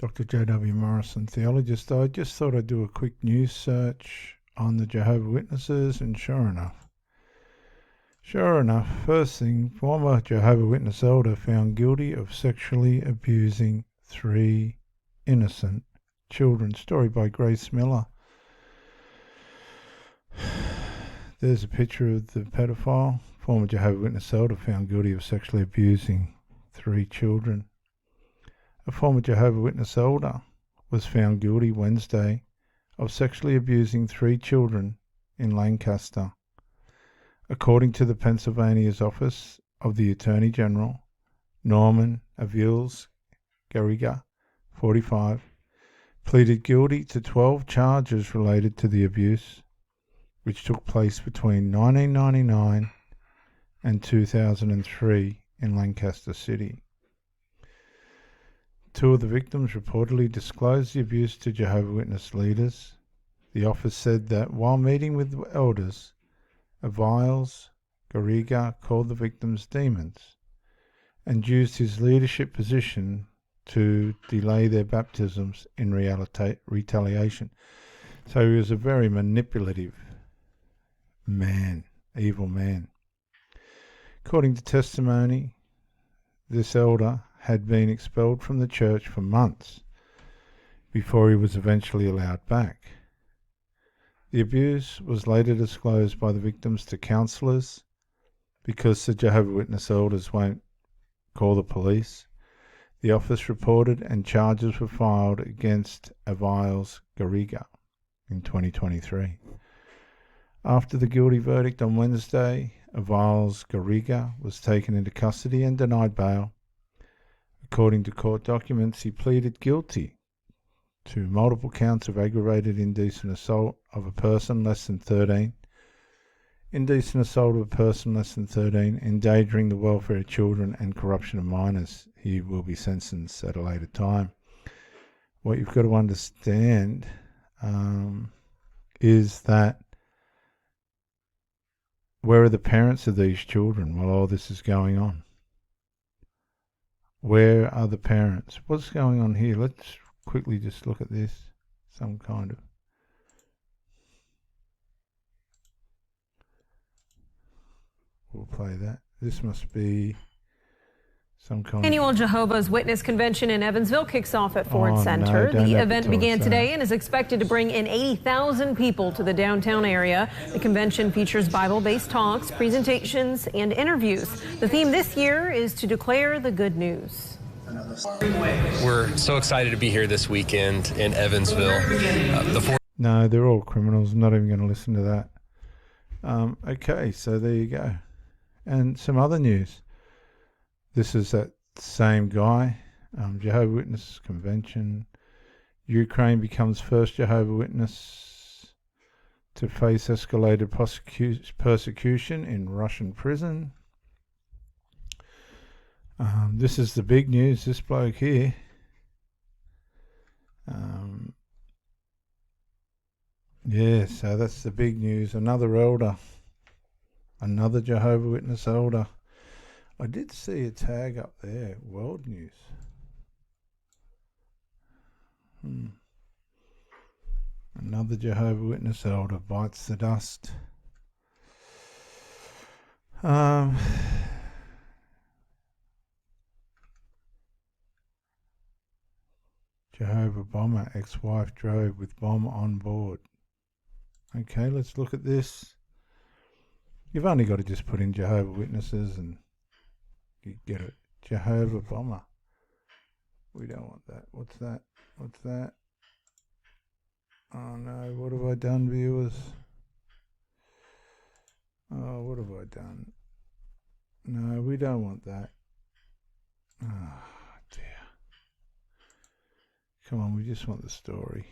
Dr. J.W. Morrison, theologist. I just thought I'd do a quick news search on the Jehovah Witnesses, and sure enough, first thing, former Jehovah Witness elder found guilty of sexually abusing 3 innocent children. Story by Grace Miller. There's a picture of the pedophile. Former Jehovah Witness elder found guilty of sexually abusing 3 children. A former Jehovah Witness elder was found guilty Wednesday of sexually abusing 3 children in Lancaster. According to the Pennsylvania's Office of the Attorney General, Norman Aviles Garriga, 45, pleaded guilty to 12 charges related to the abuse, which took place between 1999 and 2003 in Lancaster City. 2 of the victims reportedly disclosed the abuse to Jehovah Witness leaders. The office said that while meeting with elders, Aviles Garriga called the victims demons and used his leadership position to delay their baptisms in retaliation. So he was a very manipulative man, evil man. According to testimony, this elder had been expelled from the church for months before he was eventually allowed back. The abuse was later disclosed by the victims to counsellors because the Jehovah Witness elders won't call the police. The office reported and charges were filed against Aviles Garriga in 2023. After the guilty verdict on Wednesday, Aviles Garriga was taken into custody and denied bail. According to court documents, he pleaded guilty to multiple counts of aggravated indecent assault of a person less than 13, indecent assault of a person less than 13, endangering the welfare of children, and corruption of minors. He will be sentenced at a later time. What you've got to understand is that where are the parents of these children while all this is going on? Where are the parents? What's going on here? Let's quickly just look at this. Some kind of... We'll play that. This must be some kind Annual Jehovah's Witness Convention in Evansville kicks off at Ford Center. The event began today and is expected to bring in 80,000 people to the downtown area. The convention features Bible-based talks, presentations, and interviews. The theme this year is to declare the good news. We're so excited to be here this weekend in Evansville. No, they're all criminals. I'm not even going to listen to that. Okay, so there you go. And some other news. This is that same guy, Jehovah Witness Convention. Ukraine becomes first Jehovah Witness to face escalated persecution in Russian prison. This is the big news, this bloke here. Yeah, so that's the big news. Another elder. Another Jehovah Witness elder. I did see a tag up there, World News. Another Jehovah Witness elder bites the dust. Jehovah bomber, ex-wife drove with bomb on board. Okay, let's look at this. You've only got to just put in Jehovah Witnesses and you get it. Jehovah bomber. We don't want that. What's that? What's that? Oh no, what have I done, viewers? Oh, what have I done? No, we don't want that. Oh dear. Come on, we just want the story.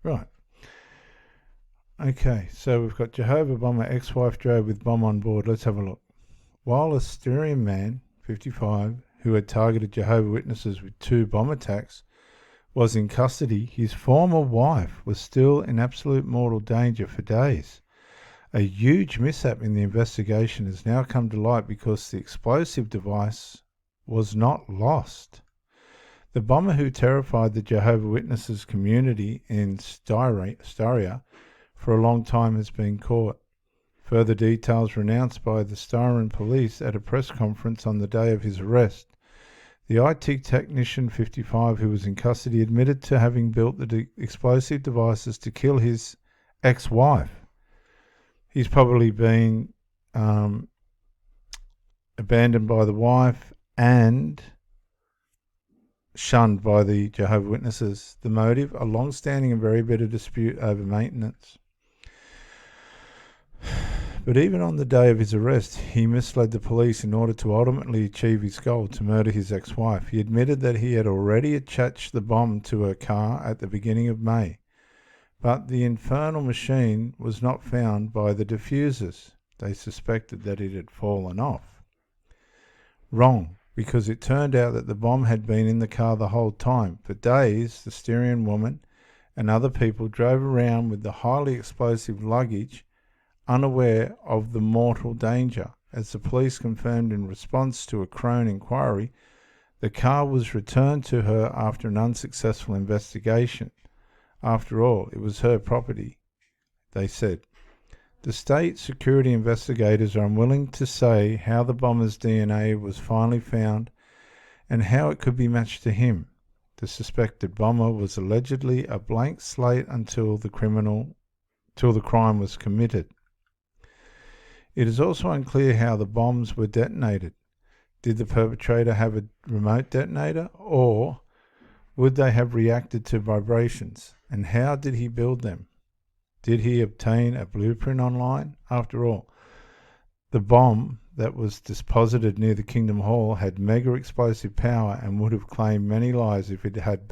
Right. Okay, so we've got Jehovah bomber, ex-wife drove with bomb on board. Let's have a look. While a Styrian man, 55, who had targeted Jehovah Witnesses with 2 bomb attacks, was in custody, his former wife was still in absolute mortal danger for days. A huge mishap in the investigation has now come to light because the explosive device was not lost. The bomber who terrified the Jehovah Witnesses community in Styria for a long time has been caught. Further details were announced by the Styrian police at a press conference on the day of his arrest. The IT technician 55 who was in custody admitted to having built the explosive devices to kill his ex-wife. He's probably been abandoned by the wife and shunned by the Jehovah Witnesses. The motive, a long-standing and very bitter dispute over maintenance. But even on the day of his arrest, he misled the police in order to ultimately achieve his goal, to murder his ex-wife. He admitted that he had already attached the bomb to her car at the beginning of May, but the infernal machine was not found by the diffusers. They suspected that it had fallen off. Wrong, because it turned out that the bomb had been in the car the whole time. For days, the Styrian woman and other people drove around with the highly explosive luggage, unaware of the mortal danger. As the police confirmed in response to a Crone inquiry, the car was returned to her after an unsuccessful investigation. After all, it was her property, they said. The state security investigators are unwilling to say how the bomber's DNA was finally found and how it could be matched to him. The suspected bomber was allegedly a blank slate until the crime was committed. It is also unclear how the bombs were detonated. Did the perpetrator have a remote detonator, or would they have reacted to vibrations? And how did he build them? Did he obtain a blueprint online? After all, the bomb that was deposited near the Kingdom Hall had mega explosive power and would have claimed many lives if it had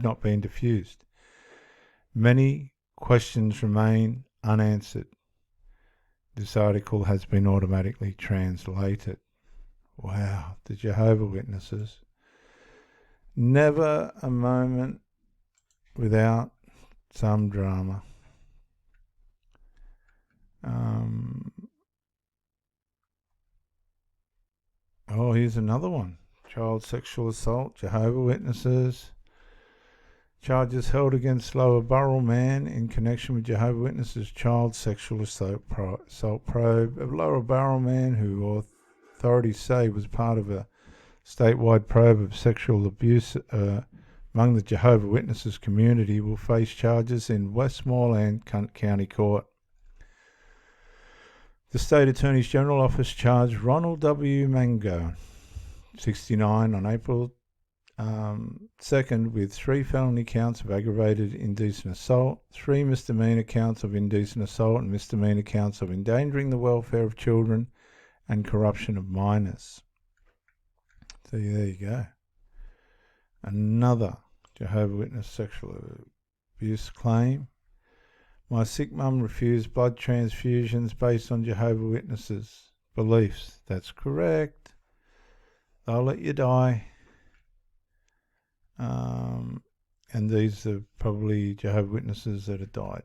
not been diffused. Many questions remain unanswered. This article has been automatically translated. Wow, the Jehovah Witnesses. Never a moment without some drama. Oh, here's another one. Child sexual assault, Jehovah Witnesses. Charges held against Lower Burrell man in connection with Jehovah Witnesses child sexual assault probe. A Lower Burrell man who authorities say was part of a statewide probe of sexual abuse among the Jehovah Witnesses community will face charges in Westmoreland County Court. The State Attorney's General Office charged Ronald W. Mango, 69, on April 2nd with 3 felony counts of aggravated indecent assault, 3 misdemeanor counts of indecent assault, and misdemeanor counts of endangering the welfare of children and corruption of minors. So there you go. Another Jehovah Witness sexual abuse claim. My sick mum refused blood transfusions based on Jehovah Witnesses beliefs. That's correct. They'll let you die. And these are probably Jehovah Witnesses that have died.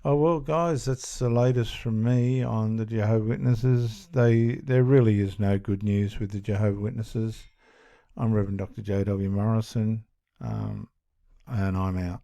Oh well, guys, that's the latest from me on the Jehovah Witnesses. There really is no good news with the Jehovah Witnesses. I'm Reverend Dr. J.W. Morrison, and I'm out.